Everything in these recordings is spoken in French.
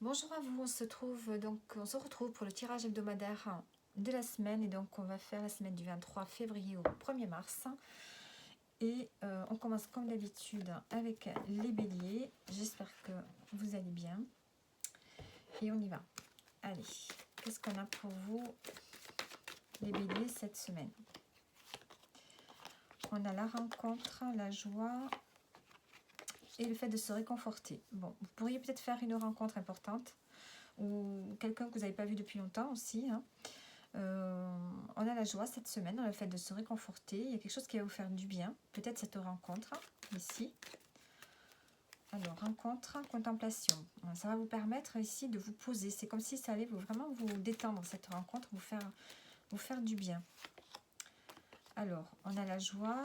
Bonjour à vous, on se retrouve pour le tirage hebdomadaire de la semaine et donc on va faire la semaine du 23 février au 1er mars et on commence comme d'habitude avec les béliers. J'espère que vous allez bien et on y va. Allez, qu'est-ce qu'on a pour vous les béliers cette semaine? On a la rencontre, la joie et le fait de se réconforter. Bon, vous pourriez peut-être faire une rencontre importante ou quelqu'un que vous n'avez pas vu depuis longtemps aussi, hein. On a la joie cette semaine dans le fait de se réconforter. Il y a quelque chose qui va vous faire du bien. Peut-être cette rencontre ici. Alors, rencontre, contemplation. Ça va vous permettre ici de vous poser. C'est comme si ça allait vraiment vous détendre cette rencontre, vous faire du bien. Alors, on a la joie.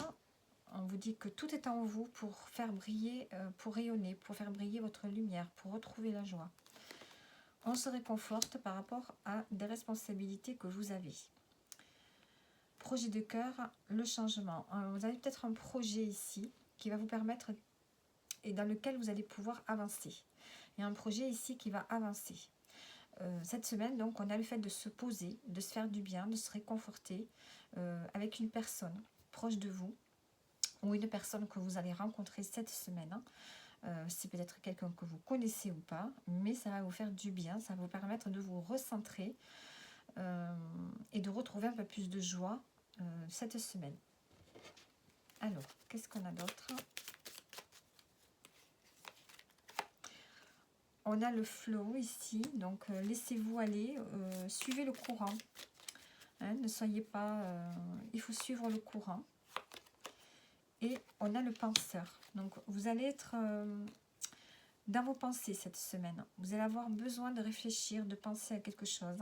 On vous dit que tout est en vous pour faire briller, pour rayonner, pour faire briller votre lumière, pour retrouver la joie. On se réconforte par rapport à des responsabilités que vous avez. Projet de cœur, le changement. Vous avez peut-être un projet ici qui va vous permettre et dans lequel vous allez pouvoir avancer. Il y a un projet ici qui va avancer. Cette semaine, donc, on a le fait de se poser, de se faire du bien, de se réconforter avec une personne proche de vous ou une personne que vous allez rencontrer cette semaine. C'est peut-être quelqu'un que vous connaissez ou pas, mais ça va vous faire du bien, ça va vous permettre de vous recentrer et de retrouver un peu plus de joie cette semaine. Alors, qu'est-ce qu'on a d'autre? On a le flow ici, donc laissez-vous aller, suivez le courant. Hein, ne soyez pas... il faut suivre le courant. Et on a le penseur. Donc, vous allez être dans vos pensées cette semaine. Vous allez avoir besoin de réfléchir, de penser à quelque chose.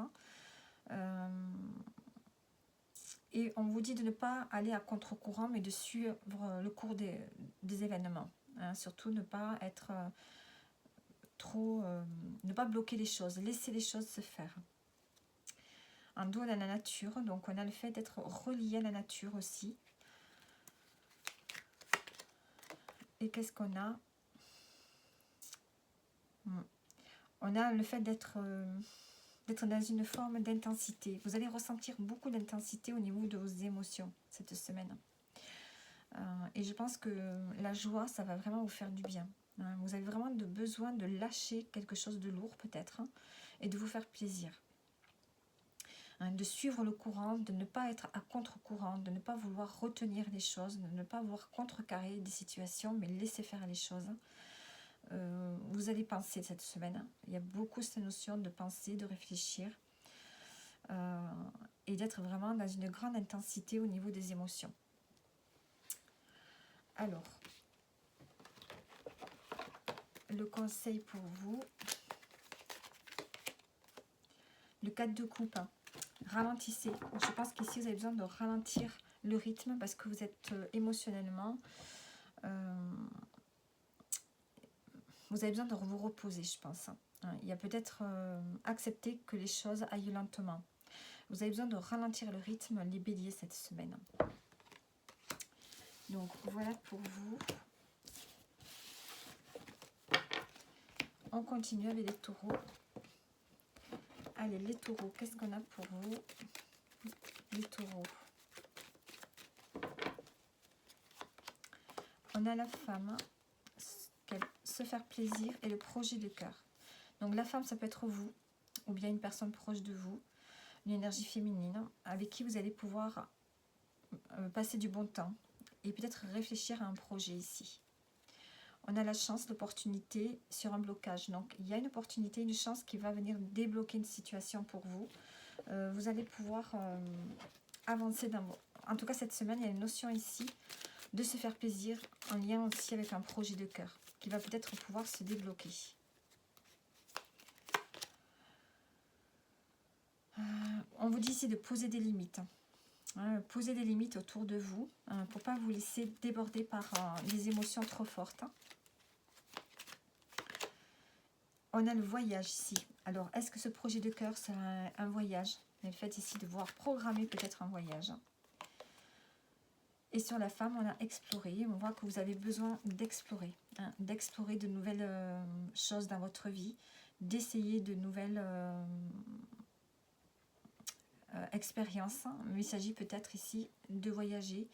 Et on vous dit de ne pas aller à contre-courant, mais de suivre le cours des événements. Hein, surtout ne pas être... ne pas bloquer les choses, laisser les choses se faire. En dos, on a la nature, donc on a le fait d'être relié à la nature aussi. Et qu'est-ce qu'on a? On a le fait d'être dans une forme d'intensité. Vous allez ressentir beaucoup d'intensité au niveau de vos émotions cette semaine. Et je pense que la joie, ça va vraiment vous faire du bien. Vous avez vraiment besoin de lâcher quelque chose de lourd peut-être et de vous faire plaisir. De suivre le courant, de ne pas être à contre-courant, de ne pas vouloir retenir les choses, de ne pas vouloir contrecarrer des situations, mais laisser faire les choses. Vous allez penser cette semaine. Il y a beaucoup cette notion de penser, de réfléchir et d'être vraiment dans une grande intensité au niveau des émotions. Alors, le conseil pour vous, le 4 de coupe, ralentissez. Je pense qu'ici vous avez besoin de ralentir le rythme parce que vous êtes émotionnellement, vous avez besoin de vous reposer, je pense. Il y a peut-être accepter que les choses aillent lentement. Vous avez besoin de ralentir le rythme, les béliers, cette semaine. Donc voilà pour vous. On continue avec les taureaux. Allez, les taureaux, qu'est-ce qu'on a pour vous? Les taureaux. On a la femme, se faire plaisir et le projet de cœur. Donc la femme, ça peut être vous, ou bien une personne proche de vous, une énergie féminine, avec qui vous allez pouvoir passer du bon temps et peut-être réfléchir à un projet ici. On a la chance, l'opportunité sur un blocage. Donc, il y a une opportunité, une chance qui va venir débloquer une situation pour vous. Vous allez pouvoir avancer dans vos... En tout cas, cette semaine, il y a une notion ici de se faire plaisir en lien aussi avec un projet de cœur qui va peut-être pouvoir se débloquer. On vous dit ici de poser des limites. Poser des limites autour de vous pour ne pas vous laisser déborder par des émotions trop fortes. On a le voyage ici. Alors, est-ce que ce projet de cœur sera un voyage? Le fait ici de voir programmer peut-être un voyage. Et sur la femme, on a exploré. On voit que vous avez besoin d'explorer. D'explorer de nouvelles choses dans votre vie. d'essayer de nouvelles expériences. Mais il s'agit peut-être ici de voyager,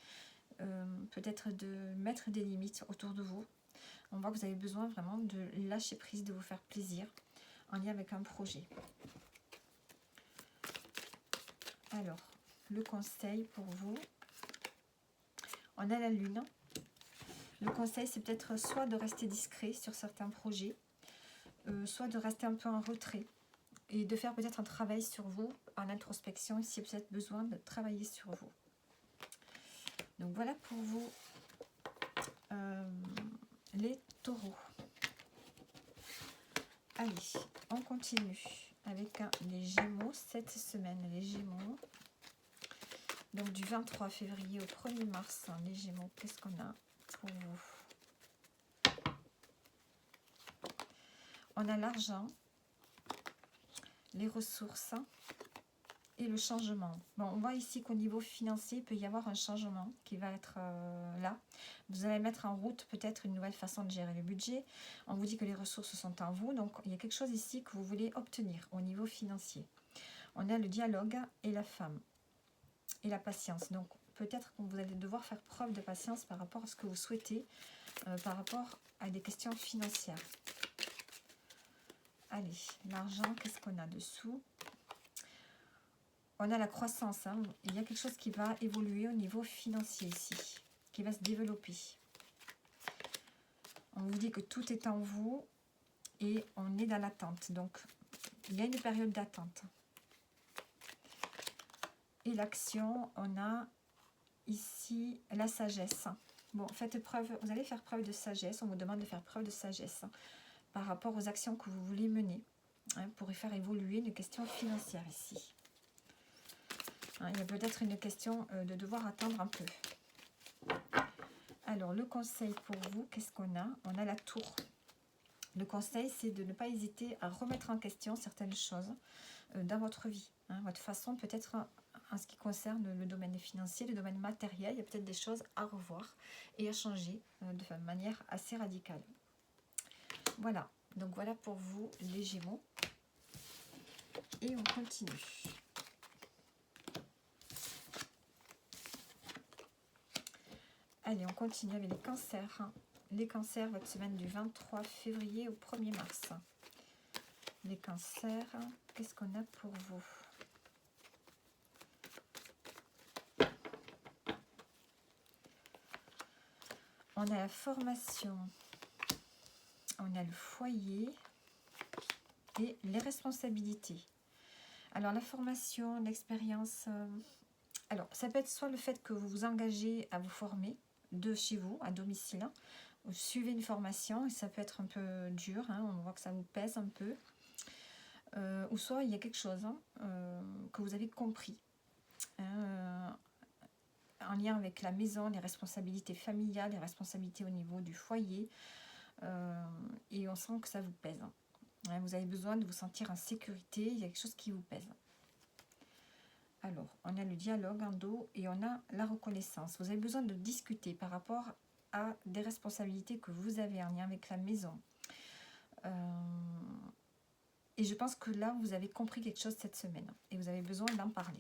peut-être de mettre des limites autour de vous. On voit que vous avez besoin vraiment de lâcher prise, de vous faire plaisir en lien avec un projet. Alors, le conseil pour vous, on a la lune. Le conseil, c'est peut-être soit de rester discret sur certains projets, soit de rester un peu en retrait et de faire peut-être un travail sur vous en introspection si vous avez besoin de travailler sur vous. Donc voilà pour vous les taureaux. Allez, on continue avec les Gémeaux cette semaine. Les Gémeaux, donc du 23 février au 1er mars, les Gémeaux, qu'est-ce qu'on a pour vous? On a l'argent, les ressources et le changement. Bon, on voit ici qu'au niveau financier, il peut y avoir un changement qui va être là. Vous allez mettre en route peut-être une nouvelle façon de gérer le budget. On vous dit que les ressources sont en vous, donc il y a quelque chose ici que vous voulez obtenir au niveau financier. On a le dialogue et la femme et la patience. Donc peut-être que vous allez devoir faire preuve de patience par rapport à ce que vous souhaitez, par rapport à des questions financières. Allez, l'argent, qu'est-ce qu'on a dessous? On a la croissance, hein. Il y a quelque chose qui va évoluer au niveau financier ici, qui va se développer. On vous dit que tout est en vous et on est dans l'attente. Donc, il y a une période d'attente. Et l'action, on a ici la sagesse. Bon, faites preuve, vous allez faire preuve de sagesse. On vous demande de faire preuve de sagesse par rapport aux actions que vous voulez mener, hein, pour y faire évoluer une question financière ici. Il y a peut-être une question de devoir attendre un peu. Alors, le conseil pour vous, qu'est-ce qu'on a? On a la tour. Le conseil, c'est de ne pas hésiter à remettre en question certaines choses dans votre vie. Hein, votre façon, peut-être en ce qui concerne le domaine financier, le domaine matériel, il y a peut-être des choses à revoir et à changer de manière assez radicale. Voilà. Donc, voilà pour vous, les Gémeaux. Et on continue. Allez, on continue avec les cancers. Les cancers, votre semaine du 23 février au 1er mars. Les cancers, qu'est-ce qu'on a pour vous? On a la formation, on a le foyer et les responsabilités. Alors, la formation, l'expérience, alors ça peut être soit le fait que vous vous engagez à vous former de chez vous, à domicile, hein. Vous suivez une formation et ça peut être un peu dur, hein, on voit que ça vous pèse un peu. Ou soit il y a quelque chose, hein, que vous avez compris, hein, en lien avec la maison, les responsabilités familiales, les responsabilités au niveau du foyer, et on sent que ça vous pèse, hein. Vous avez besoin de vous sentir en sécurité, il y a quelque chose qui vous pèse. Alors, on a le dialogue en dos et on a la reconnaissance. Vous avez besoin de discuter par rapport à des responsabilités que vous avez en lien avec la maison. Et je pense que là, vous avez compris quelque chose cette semaine et vous avez besoin d'en parler.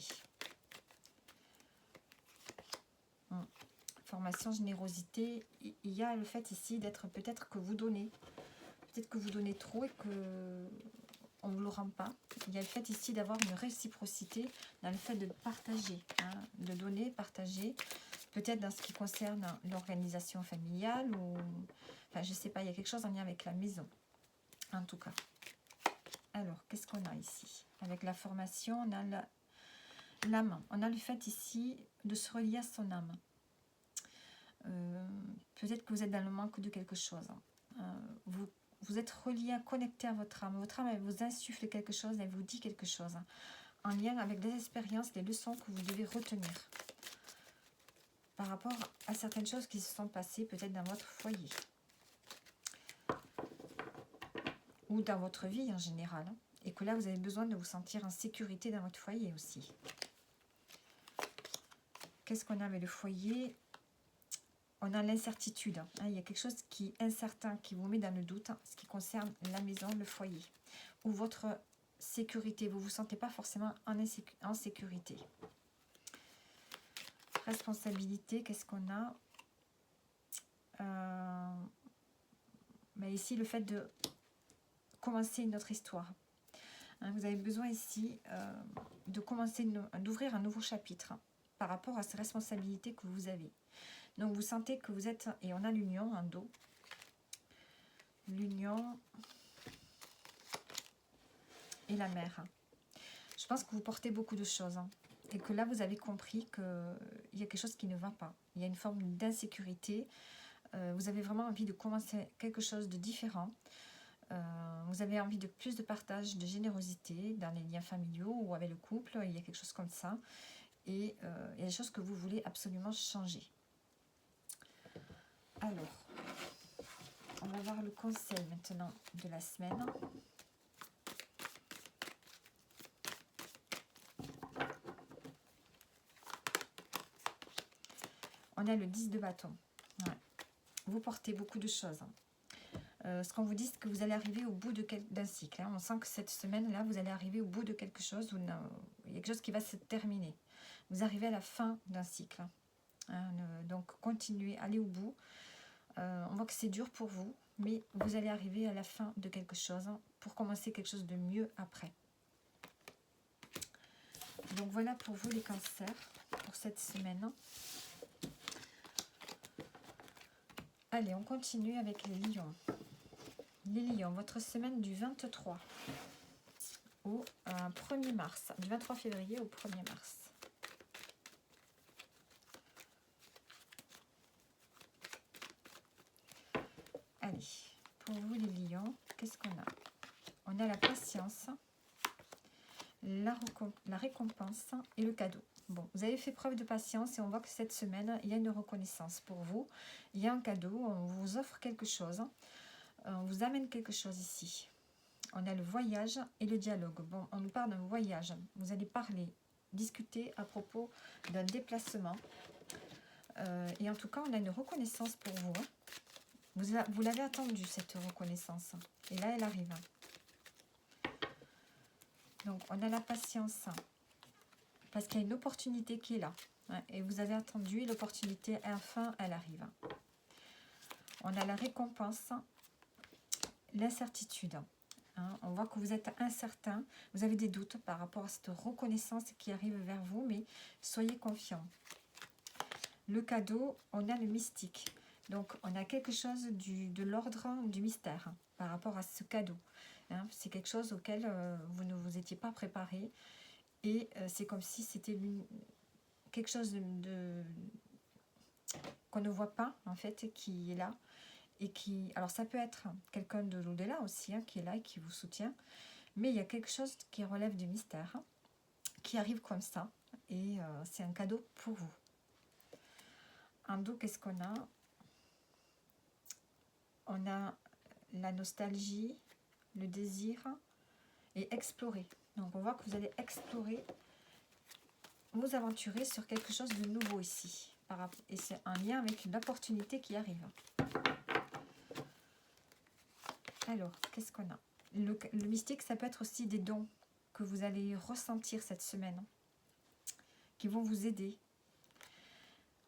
Formation, générosité. Il y a le fait ici d'être peut-être que vous donnez. Peut-être que vous donnez trop et que on ne vous le rend pas. Il y a le fait ici d'avoir une réciprocité dans le fait de partager, hein, de donner, partager. Peut-être dans ce qui concerne l'organisation familiale ou... Enfin, je ne sais pas, il y a quelque chose en lien avec la maison, en tout cas. Alors, qu'est-ce qu'on a ici? Avec la formation, on a l'âme. On a le fait ici de se relier à son âme. Peut-être que vous êtes dans le manque de quelque chose. Vous êtes relié, connecté à votre âme. Votre âme, elle vous insuffle quelque chose, elle vous dit quelque chose, hein, en lien avec des expériences, des leçons que vous devez retenir par rapport à certaines choses qui se sont passées peut-être dans votre foyer ou dans votre vie en général, hein, et que là, vous avez besoin de vous sentir en sécurité dans votre foyer aussi. Qu'est-ce qu'on a avec le foyer? on a l'incertitude. Hein. Il y a quelque chose qui est incertain, qui vous met dans le doute, ce qui concerne la maison, le foyer, ou votre sécurité. Vous ne vous sentez pas forcément en sécurité. Responsabilité, qu'est-ce qu'on a mais ici, le fait de commencer une autre histoire. Hein, vous avez besoin ici de commencer, d'ouvrir un nouveau chapitre par rapport à ces responsabilités que vous avez. Donc, vous sentez que vous êtes... Et on a l'union en dos. L'union et la mer. Je pense que vous portez beaucoup de choses. Hein, et que là, vous avez compris qu'il y a quelque chose qui ne va pas. Il y a une forme d'insécurité. Vous avez vraiment envie de commencer quelque chose de différent. Vous avez envie de plus de partage, de générosité dans les liens familiaux ou avec le couple. Il y a quelque chose comme ça. Et il y a des choses que vous voulez absolument changer. Alors, on va voir le conseil maintenant de la semaine. On a le 10 de bâton. Ouais. Vous portez beaucoup de choses. Ce qu'on vous dit, c'est que vous allez arriver au bout d'un cycle. Hein. On sent que cette semaine-là, vous allez arriver au bout de quelque chose. Il y a quelque chose qui va se terminer. Vous arrivez à la fin d'un cycle. Hein. Donc, continuez, allez au bout. On voit que c'est dur pour vous, mais vous allez arriver à la fin de quelque chose pour commencer quelque chose de mieux après. Donc, voilà pour vous les cancers pour cette semaine. Allez, on continue avec les lions. Les lions, votre semaine du 23 au 1er mars, du 23 février au 1er mars. Allez, pour vous les lions, qu'est-ce qu'on a? On a la patience, la récompense et le cadeau. Bon, vous avez fait preuve de patience et on voit que cette semaine, il y a une reconnaissance pour vous. Il y a un cadeau, on vous offre quelque chose. On vous amène quelque chose ici. On a le voyage et le dialogue. Bon, on nous parle d'un voyage. Vous allez parler, discuter à propos d'un déplacement. Et en tout cas, on a une reconnaissance pour vous. Vous l'avez attendue, cette reconnaissance. Et là, elle arrive. Donc, on a la patience. Parce qu'il y a une opportunité qui est là. Et vous avez attendu, et l'opportunité, enfin, elle arrive. On a la récompense. L'incertitude. Hein, on voit que vous êtes incertain, vous avez des doutes par rapport à cette reconnaissance qui arrive vers vous, mais soyez confiants. Le cadeau, on a le mystique. Donc, on a quelque chose de l'ordre du mystère par rapport à ce cadeau. Hein, c'est quelque chose auquel vous ne vous étiez pas préparé. Et c'est comme si c'était quelque chose qu'on ne voit pas, en fait, qui est là. Et qui, alors ça peut être quelqu'un de l'au-delà aussi, hein, qui est là et qui vous soutient, mais il y a quelque chose qui relève du mystère, hein, qui arrive comme ça, et c'est un cadeau pour vous. En dos, qu'est-ce qu'on a? On a la nostalgie, le désir, et explorer. Donc on voit que vous allez explorer, vous aventurer sur quelque chose de nouveau ici, et c'est un lien avec une opportunité qui arrive. Alors, qu'est-ce qu'on a? Le mystique, ça peut être aussi des dons que vous allez ressentir cette semaine, qui vont vous aider.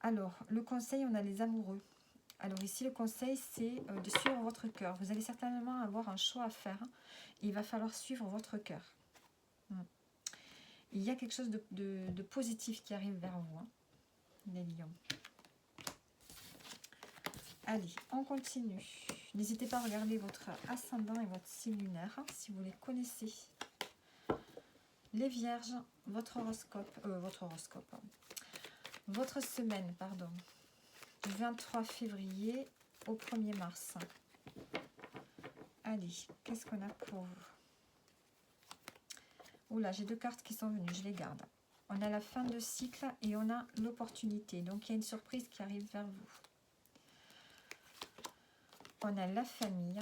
Alors, le conseil, on a les amoureux. Alors ici, le conseil, c'est de suivre votre cœur. Vous allez certainement avoir un choix à faire. Il va falloir suivre votre cœur. Il y a quelque chose de positif qui arrive vers vous, hein, les lions. Allez, on continue. N'hésitez pas à regarder votre ascendant et votre signe lunaire, hein, si vous les connaissez. Les vierges, votre semaine, pardon, du 23 février au 1er mars. Allez, qu'est-ce qu'on a pour vous? Oula, j'ai deux cartes qui sont venues, je les garde. On a la fin de cycle et on a l'opportunité. Donc, il y a une surprise qui arrive vers vous. On a la famille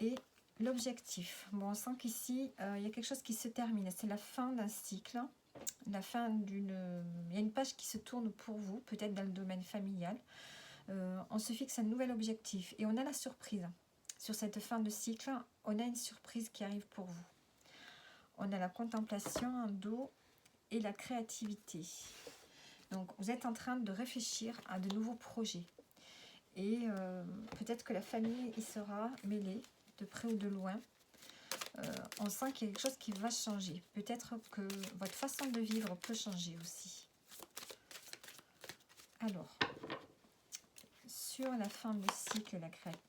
et l'objectif. Bon, on sent qu'ici, il y a quelque chose qui se termine. C'est la fin d'un cycle. La fin d'une... Il y a une page qui se tourne pour vous, peut-être dans le domaine familial. On se fixe un nouvel objectif et on a la surprise. Sur cette fin de cycle, on a une surprise qui arrive pour vous. On a la contemplation en dos et la créativité. Donc, vous êtes en train de réfléchir à de nouveaux projets. Et peut-être que la famille y sera mêlée, de près ou de loin. On sent qu'il y a quelque chose qui va changer. Peut-être que votre façon de vivre peut changer aussi. Alors, sur la fin de cycle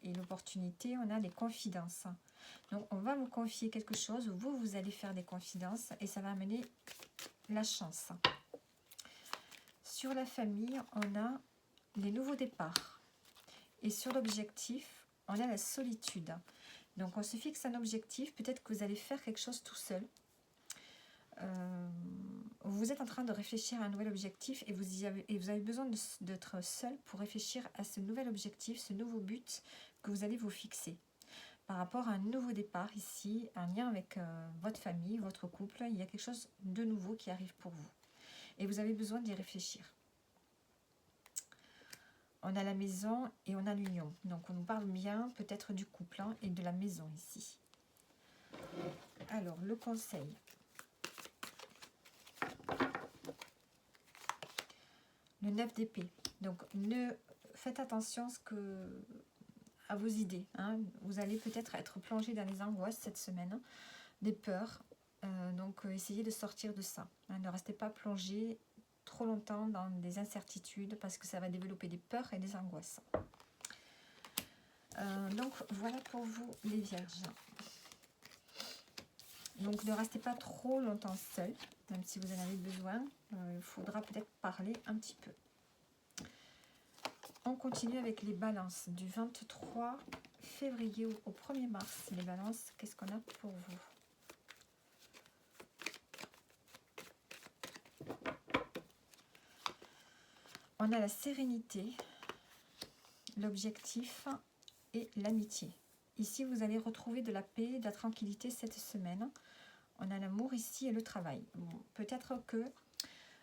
et l'opportunité, on a des confidences. Donc, on va vous confier quelque chose, vous allez faire des confidences et ça va amener la chance. Sur la famille, on a les nouveaux départs. Et sur l'objectif, on a la solitude. Donc, on se fixe un objectif. Peut-être que vous allez faire quelque chose tout seul. Vous êtes en train de réfléchir à un nouvel objectif et vous avez besoin d'être seul pour réfléchir à ce nouvel objectif, ce nouveau but que vous allez vous fixer. Par rapport à un nouveau départ ici, un lien avec votre famille, votre couple, il y a quelque chose de nouveau qui arrive pour vous. Et vous avez besoin d'y réfléchir. On a la maison et on a l'union. Donc on nous parle bien peut-être du couple et de la maison ici. Alors le conseil. Le 9 d'épée. Donc faites attention à vos idées. Vous allez peut-être être plongé dans les angoisses cette semaine, des peurs. Donc essayez de sortir de ça. Ne restez pas plongé trop longtemps dans des incertitudes parce que ça va développer des peurs et des angoisses. Donc voilà pour vous les vierges. Donc ne restez pas trop longtemps seul, même si vous en avez besoin. Il faudra peut-être parler un petit peu. On continue avec les balances du 23 février au 1er mars. Les balances, qu'est-ce qu'on a pour vous? On a la sérénité, l'objectif et l'amitié. Ici, vous allez retrouver de la paix, de la tranquillité cette semaine. On a l'amour ici et le travail. Bon, peut-être que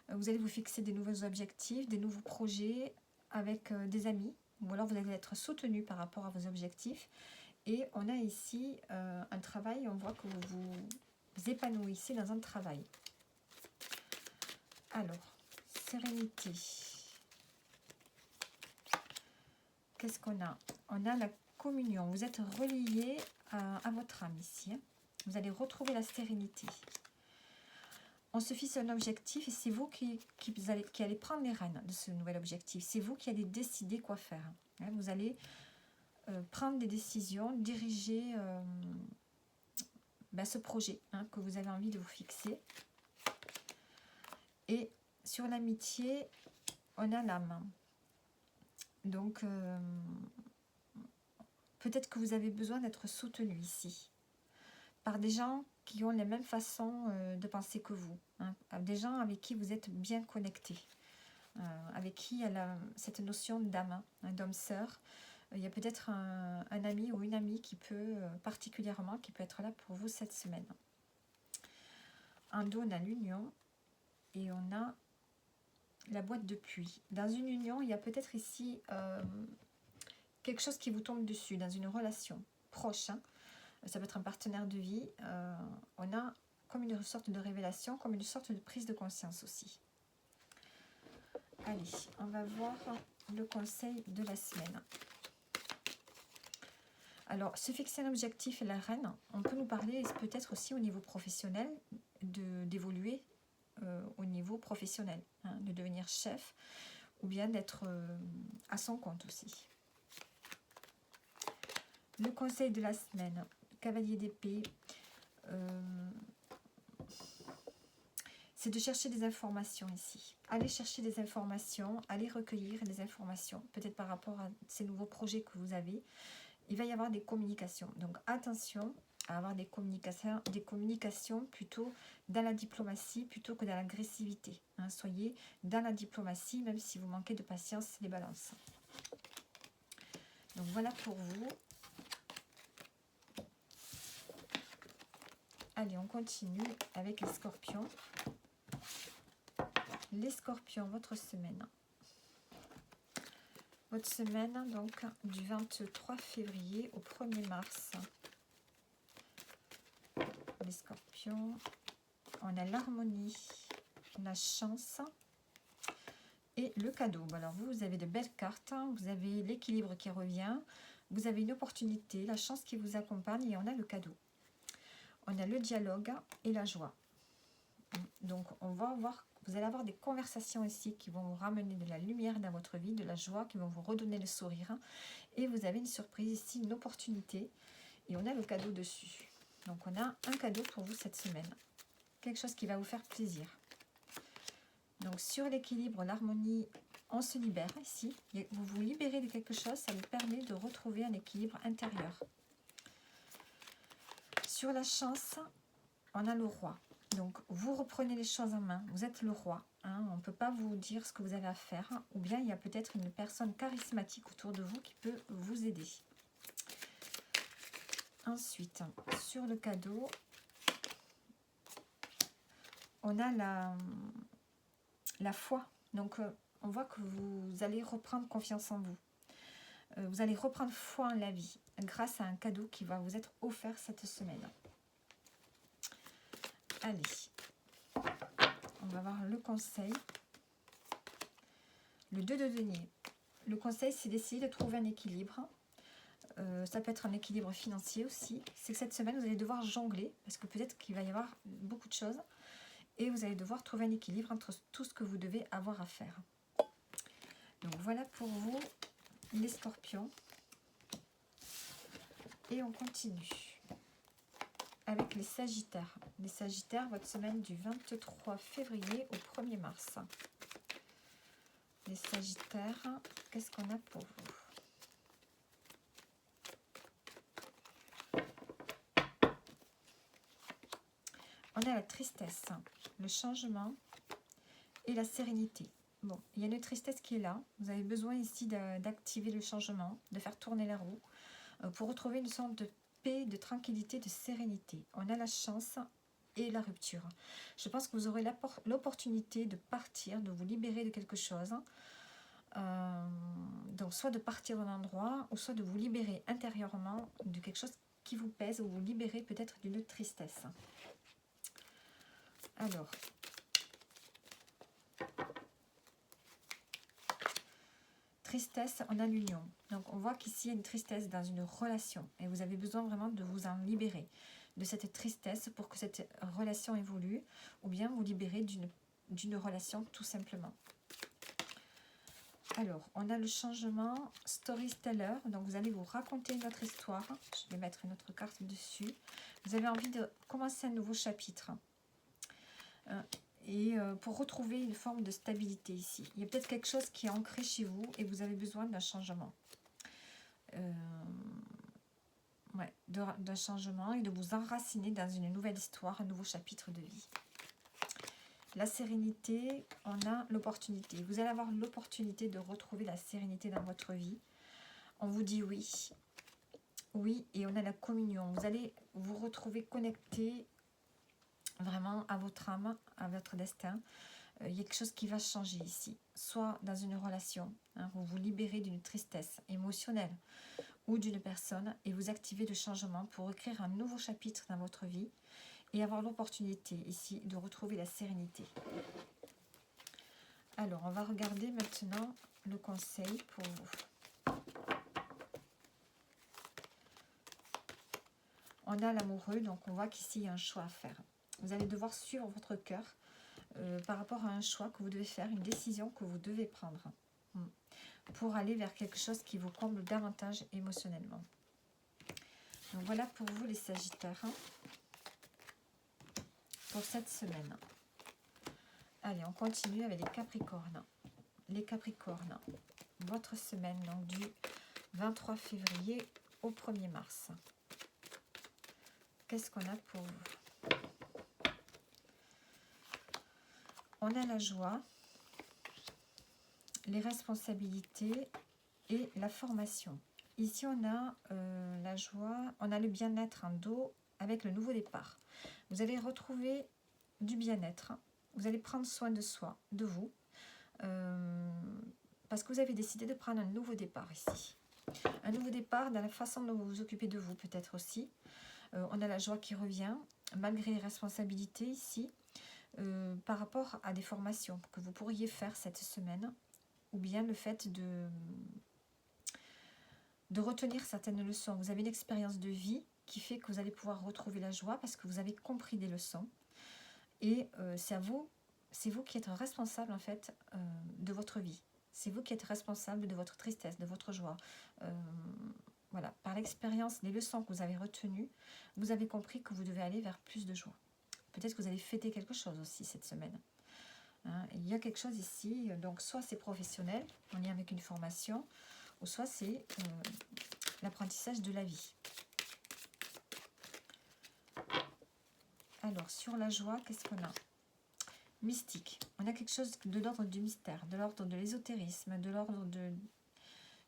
vous allez vous fixer des nouveaux objectifs, des nouveaux projets avec des amis. Ou alors vous allez être soutenu par rapport à vos objectifs. Et on a ici un travail, on voit que vous vous épanouissez dans un travail. Alors, sérénité. Qu'est-ce qu'on a? On a la communion. Vous êtes relié à votre âme ici. Vous allez retrouver la sérénité. On se fixe un objectif et c'est vous qui allez prendre les rênes de ce nouvel objectif. C'est vous qui allez décider quoi faire. Vous allez prendre des décisions, diriger ce projet que vous avez envie de vous fixer. Et sur l'amitié, on a l'âme. Donc, peut-être que vous avez besoin d'être soutenu ici par des gens qui ont les mêmes façons de penser que vous. Des gens avec qui vous êtes bien connectés. Avec qui il y a cette notion d'âme, d'homme-sœur. Il y a peut-être un ami ou une amie qui peut particulièrement, qui peut être là pour vous cette semaine. En dos, on a l'union et on a la boîte de pluie. Dans une union, il y a peut-être ici quelque chose qui vous tombe dessus, dans une relation proche. Ça peut être un partenaire de vie. On a comme une sorte de révélation, comme une sorte de prise de conscience aussi. Allez, on va voir le conseil de la semaine. Alors, se fixer un objectif et la reine, on peut nous parler peut-être aussi au niveau professionnel d'évoluer au niveau professionnel, de devenir chef ou bien d'être à son compte aussi. Le conseil de la semaine, cavalier d'épée, c'est de chercher des informations ici. Allez chercher des informations, allez recueillir des informations, peut-être par rapport à ces nouveaux projets que vous avez. Il va y avoir des communications. Donc attention à avoir des communications plutôt dans la diplomatie plutôt que dans l'agressivité. Soyez dans la diplomatie, même si vous manquez de patience, les balances. Donc voilà pour vous. Allez, on continue avec les scorpions. Les scorpions, votre semaine. votre semaine, donc du 23 février au 1er mars. Les scorpions, on a l'harmonie, la chance et le cadeau. Alors vous avez de belles cartes, vous avez l'équilibre qui revient, vous avez une opportunité, la chance qui vous accompagne et on a le cadeau. On a le dialogue et la joie. Donc on va avoir, vous allez avoir des conversations ici qui vont vous ramener de la lumière dans votre vie, de la joie, qui vont vous redonner le sourire. Et vous avez une surprise ici, une opportunité. Et on a le cadeau dessus. Donc on a un cadeau pour vous cette semaine. Quelque chose qui va vous faire plaisir. Donc sur l'équilibre, l'harmonie, on se libère ici. Vous vous libérez de quelque chose, ça vous permet de retrouver un équilibre intérieur. Sur la chance, on a le roi. Donc vous reprenez les choses en main, vous êtes le roi. On ne peut pas vous dire ce que vous avez à faire. Ou bien il y a peut-être une personne charismatique autour de vous qui peut vous aider. Ensuite, sur le cadeau, on a la foi. Donc, on voit que vous allez reprendre confiance en vous. Vous allez reprendre foi en la vie grâce à un cadeau qui va vous être offert cette semaine. Allez, on va voir le conseil. Le 2 de denier. Le conseil, c'est d'essayer de trouver un équilibre. Ça peut être un équilibre financier aussi. C'est que cette semaine, vous allez devoir jongler parce que peut-être qu'il va y avoir beaucoup de choses. Et vous allez devoir trouver un équilibre entre tout ce que vous devez avoir à faire. Donc voilà pour vous, les scorpions. Et on continue avec les sagittaires. Les sagittaires, votre semaine du 23 février au 1er mars. Les sagittaires, qu'est-ce qu'on a pour vous ? On a la tristesse, le changement et la sérénité. Bon, il y a une tristesse qui est là. Vous avez besoin ici d'activer le changement, de faire tourner la roue pour retrouver une sorte de paix, de tranquillité, de sérénité. On a la chance et la rupture. Je pense que vous aurez l'opportunité de partir, de vous libérer de quelque chose. Donc, soit de partir d'un endroit ou soit de vous libérer intérieurement de quelque chose qui vous pèse ou vous libérer peut-être d'une tristesse. Alors, tristesse, on a l'union. Donc, on voit qu'ici, il y a une tristesse dans une relation. Et vous avez besoin vraiment de vous en libérer de cette tristesse pour que cette relation évolue. Ou bien vous libérer d'une relation tout simplement. Alors, on a le changement storyteller. Donc, vous allez vous raconter une autre histoire. Je vais mettre une autre carte dessus. Vous avez envie de commencer un nouveau chapitre. Et pour retrouver une forme de stabilité ici. Il y a peut-être quelque chose qui est ancré chez vous et vous avez besoin d'un changement. D'un changement et de vous enraciner dans une nouvelle histoire, un nouveau chapitre de vie. La sérénité, on a l'opportunité. Vous allez avoir l'opportunité de retrouver la sérénité dans votre vie. On vous dit oui. Oui, et on a la communion. Vous allez vous retrouver connecté vraiment à votre âme, à votre destin. Il y a quelque chose qui va changer ici. Soit dans une relation, vous vous libérez d'une tristesse émotionnelle ou d'une personne et vous activez le changement pour écrire un nouveau chapitre dans votre vie et avoir l'opportunité ici de retrouver la sérénité. Alors, on va regarder maintenant le conseil pour vous. On a l'amoureux, donc on voit qu'ici, il y a un choix à faire. Vous allez devoir suivre votre cœur par rapport à un choix que vous devez faire, une décision que vous devez prendre pour aller vers quelque chose qui vous comble davantage émotionnellement. Donc voilà pour vous les sagittaires pour cette semaine. Allez, on continue avec les capricornes. Les capricornes, votre semaine donc du 23 février au 1er mars. Qu'est-ce qu'on a pour vous ? On a la joie, les responsabilités et la formation. Ici, on a la joie, on a le bien-être en dos avec le nouveau départ. Vous allez retrouver du bien-être. Vous allez prendre soin de soi, de vous. parce que vous avez décidé de prendre un nouveau départ ici. Un nouveau départ dans la façon dont vous vous occupez de vous, peut-être aussi. On a la joie qui revient, malgré les responsabilités ici, par rapport à des formations que vous pourriez faire cette semaine, ou bien le fait de retenir certaines leçons. Vous avez une expérience de vie qui fait que vous allez pouvoir retrouver la joie parce que vous avez compris des leçons. Et c'est vous qui êtes responsable en fait de votre vie. C'est vous qui êtes responsable de votre tristesse, de votre joie. Voilà, par l'expérience, les leçons que vous avez retenues, vous avez compris que vous devez aller vers plus de joie. Peut-être que vous allez fêter quelque chose aussi cette semaine. Hein, il y a quelque chose ici, donc soit c'est professionnel, on est avec une formation, ou soit c'est l'apprentissage de la vie. Alors, sur la joie, qu'est-ce qu'on a? Mystique. On a quelque chose de l'ordre du mystère, de l'ordre de l'ésotérisme, de l'ordre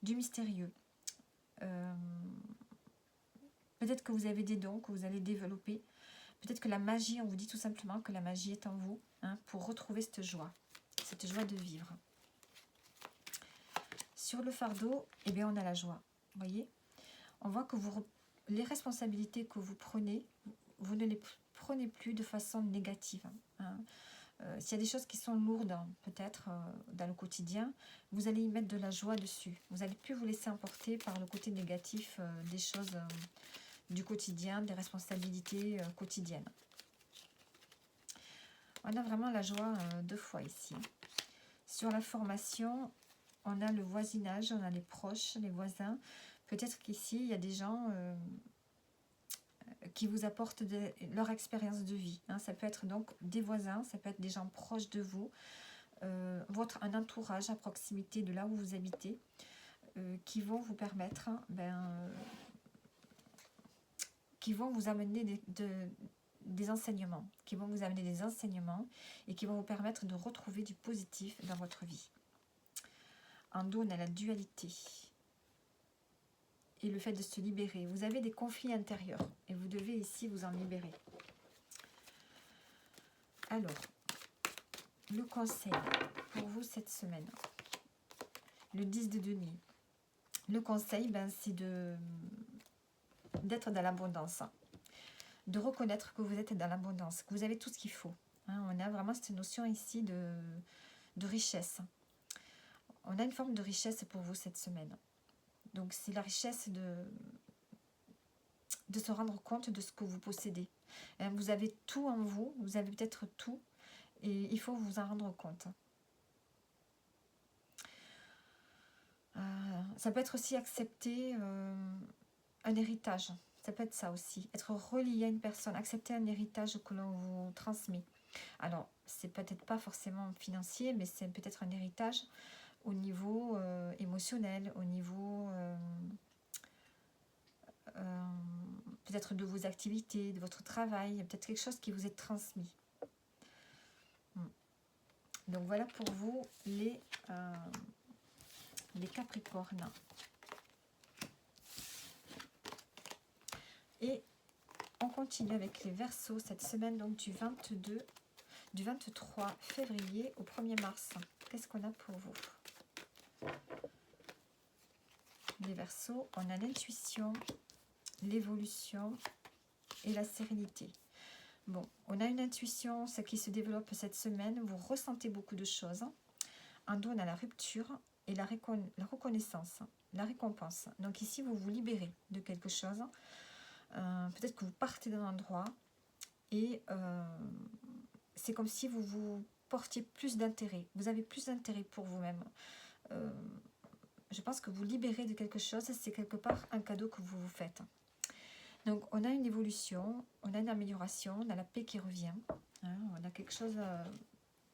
du mystérieux. Peut-être que vous avez des dons que vous allez développer. Peut-être que la magie, on vous dit tout simplement que la magie est en vous, hein, pour retrouver cette joie de vivre. Sur le fardeau, eh bien, on a la joie. Vous voyez, on voit que les responsabilités que vous prenez, vous ne les prenez plus de façon négative. Hein. S'il y a des choses qui sont lourdes, peut-être, dans le quotidien, vous allez y mettre de la joie dessus. Vous n'allez plus vous laisser emporter par le côté négatif des choses du quotidien, des responsabilités quotidiennes. On a vraiment la joie deux fois ici. Sur la formation, on a le voisinage, on a les proches, les voisins. Peut-être qu'ici, il y a des gens qui vous apportent leur expérience de vie. Hein. Ça peut être donc des voisins, ça peut être des gens proches de vous, un entourage à proximité de là où vous habitez, qui vont vous permettre, qui vont vous amener des enseignements, et qui vont vous permettre de retrouver du positif dans votre vie. En dos, on a la dualité et le fait de se libérer. Vous avez des conflits intérieurs et vous devez ici vous en libérer. Alors, le conseil pour vous cette semaine, le 10 de denier. Le conseil, c'est d'être dans l'abondance, de reconnaître que vous êtes dans l'abondance, que vous avez tout ce qu'il faut. Hein, on a vraiment cette notion ici de richesse. On a une forme de richesse pour vous cette semaine. Donc c'est la richesse de se rendre compte de ce que vous possédez. Vous avez tout en vous, vous avez peut-être tout, et il faut vous en rendre compte. Ça peut être aussi accepter un héritage. Ça peut être ça aussi. Être relié à une personne, accepter un héritage que l'on vous transmet. Alors, c'est peut-être pas forcément financier, mais c'est peut-être un héritage au niveau émotionnel, au niveau peut-être de vos activités, de votre travail, peut-être quelque chose qui vous est transmis. Donc voilà pour vous les Capricornes. Et on continue avec les Verseaux cette semaine, donc du 23 février au 1er mars. Qu'est-ce qu'on a pour vous? Les Verseaux, on a l'intuition, l'évolution et la sérénité. Bon, on a une intuition, ce qui se développe cette semaine. Vous ressentez beaucoup de choses. En dos, on a la rupture et la reconnaissance, la récompense. Donc ici, vous vous libérez de quelque chose. Peut-être que vous partez d'un endroit et c'est comme si vous portiez plus d'intérêt. Vous avez plus d'intérêt pour vous-même. Je pense que vous libérez de quelque chose. C'est quelque part un cadeau que vous vous faites. Donc, on a une évolution, on a une amélioration, on a la paix qui revient. Hein, on a quelque chose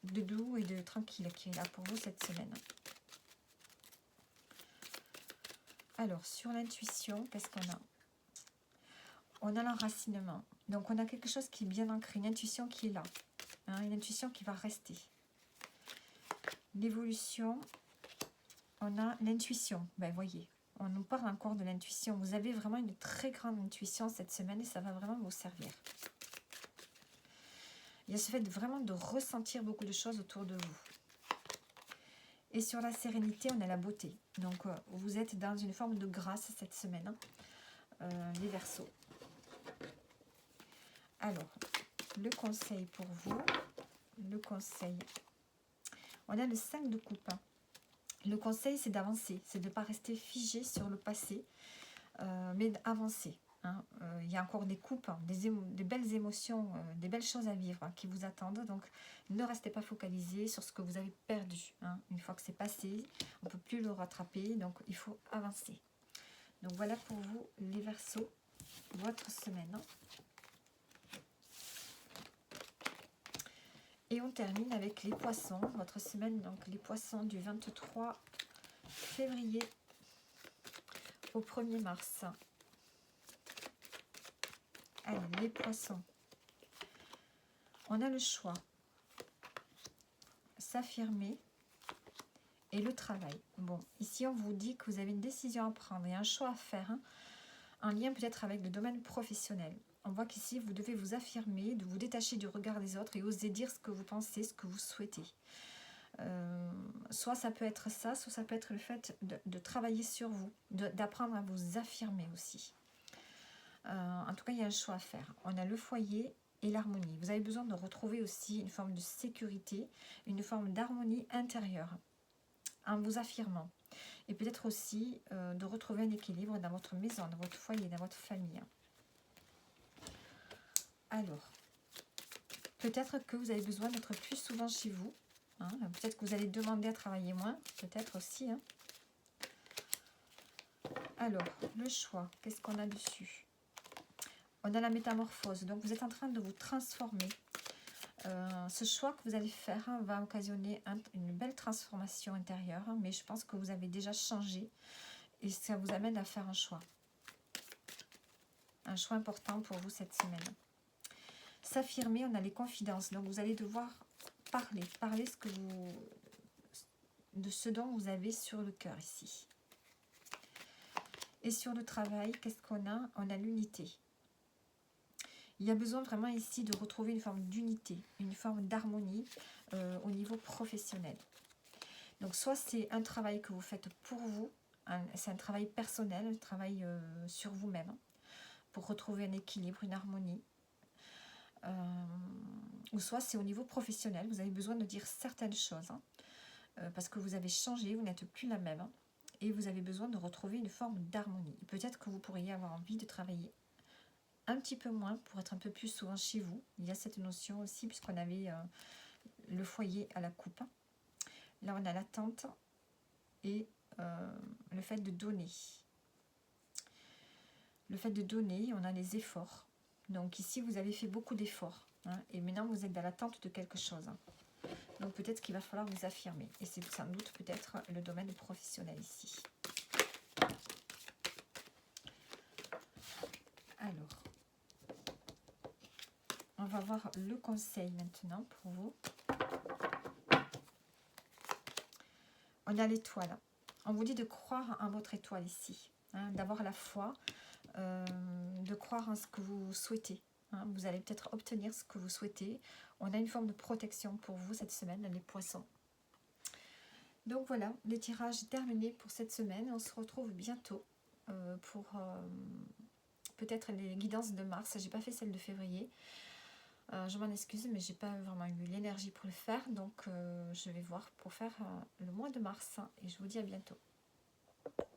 de doux et de tranquille qui est là pour vous cette semaine. Alors, sur l'intuition, qu'est-ce qu'on a? On a l'enracinement. Donc, on a quelque chose qui est bien ancré, une intuition qui est là. Hein, une intuition qui va rester. L'évolution, on a l'intuition. Voyez. On nous parle encore de l'intuition. Vous avez vraiment une très grande intuition cette semaine et ça va vraiment vous servir. Il y a ce fait vraiment de ressentir beaucoup de choses autour de vous. Et sur la sérénité, on a la beauté. Donc, vous êtes dans une forme de grâce cette semaine, les Verseaux. Alors, le conseil pour vous, le conseil. On a le 5 de coupe. Le conseil, c'est d'avancer, c'est de ne pas rester figé sur le passé, mais d'avancer. Il y a encore des coupes, des belles émotions, des belles choses à vivre qui vous attendent. Donc, ne restez pas focalisé sur ce que vous avez perdu. Une fois que c'est passé, on ne peut plus le rattraper. Donc, il faut avancer. Donc, voilà pour vous, les Verseaux, votre semaine. Et on termine avec les Poissons, votre semaine. Donc, les Poissons du 23 février au 1er mars. Allez, les Poissons. On a le choix. S'affirmer et le travail. Bon, ici, on vous dit que vous avez une décision à prendre et un choix à faire, en lien peut-être avec le domaine professionnel. On voit qu'ici, vous devez vous affirmer, de vous détacher du regard des autres et oser dire ce que vous pensez, ce que vous souhaitez. Soit ça peut être ça, soit ça peut être le fait de travailler sur vous, d'apprendre à vous affirmer aussi. En tout cas, il y a un choix à faire. On a le foyer et l'harmonie. Vous avez besoin de retrouver aussi une forme de sécurité, une forme d'harmonie intérieure en vous affirmant. Et peut-être aussi de retrouver un équilibre dans votre maison, dans votre foyer, dans votre famille. Alors, peut-être que vous avez besoin d'être plus souvent chez vous. Peut-être que vous allez demander à travailler moins, peut-être aussi. Alors, le choix, qu'est-ce qu'on a dessus? On a la métamorphose, donc vous êtes en train de vous transformer. Ce choix que vous allez faire va occasionner une belle transformation intérieure, mais je pense que vous avez déjà changé et ça vous amène à faire un choix. Un choix important pour vous cette semaine. S'affirmer, on a les confidences, donc vous allez devoir parler de ce dont vous avez sur le cœur ici. Et sur le travail, qu'est-ce qu'on a? On a l'unité. Il y a besoin vraiment ici de retrouver une forme d'unité, une forme d'harmonie au niveau professionnel. Donc soit c'est un travail que vous faites pour vous, c'est un travail personnel, un travail sur vous-même, pour retrouver un équilibre, une harmonie. Ou soit c'est au niveau professionnel, vous avez besoin de dire certaines choses, parce que vous avez changé, vous n'êtes plus la même, et vous avez besoin de retrouver une forme d'harmonie. Peut-être que vous pourriez avoir envie de travailler un petit peu moins pour être un peu plus souvent chez vous. Il y a cette notion aussi, puisqu'on avait le foyer à la coupe. Là, on a l'attente et le fait de donner. Le fait de donner, on a les efforts. Donc ici, vous avez fait beaucoup d'efforts. Et maintenant, vous êtes dans l'attente de quelque chose. Donc peut-être qu'il va falloir vous affirmer. Et c'est sans doute peut-être le domaine professionnel ici. Alors, on va voir le conseil maintenant pour vous. On a l'étoile. On vous dit de croire en votre étoile ici. D'avoir la foi, de croire en ce que vous souhaitez. Vous allez peut-être obtenir ce que vous souhaitez. On a une forme de protection pour vous cette semaine, les poissons. Donc voilà, les tirages terminés pour cette semaine. On se retrouve bientôt pour peut-être les guidances de mars. J'ai pas fait celle de février. Je m'en excuse, mais j'ai pas vraiment eu l'énergie pour le faire. Donc je vais voir pour faire le mois de mars. Et je vous dis à bientôt.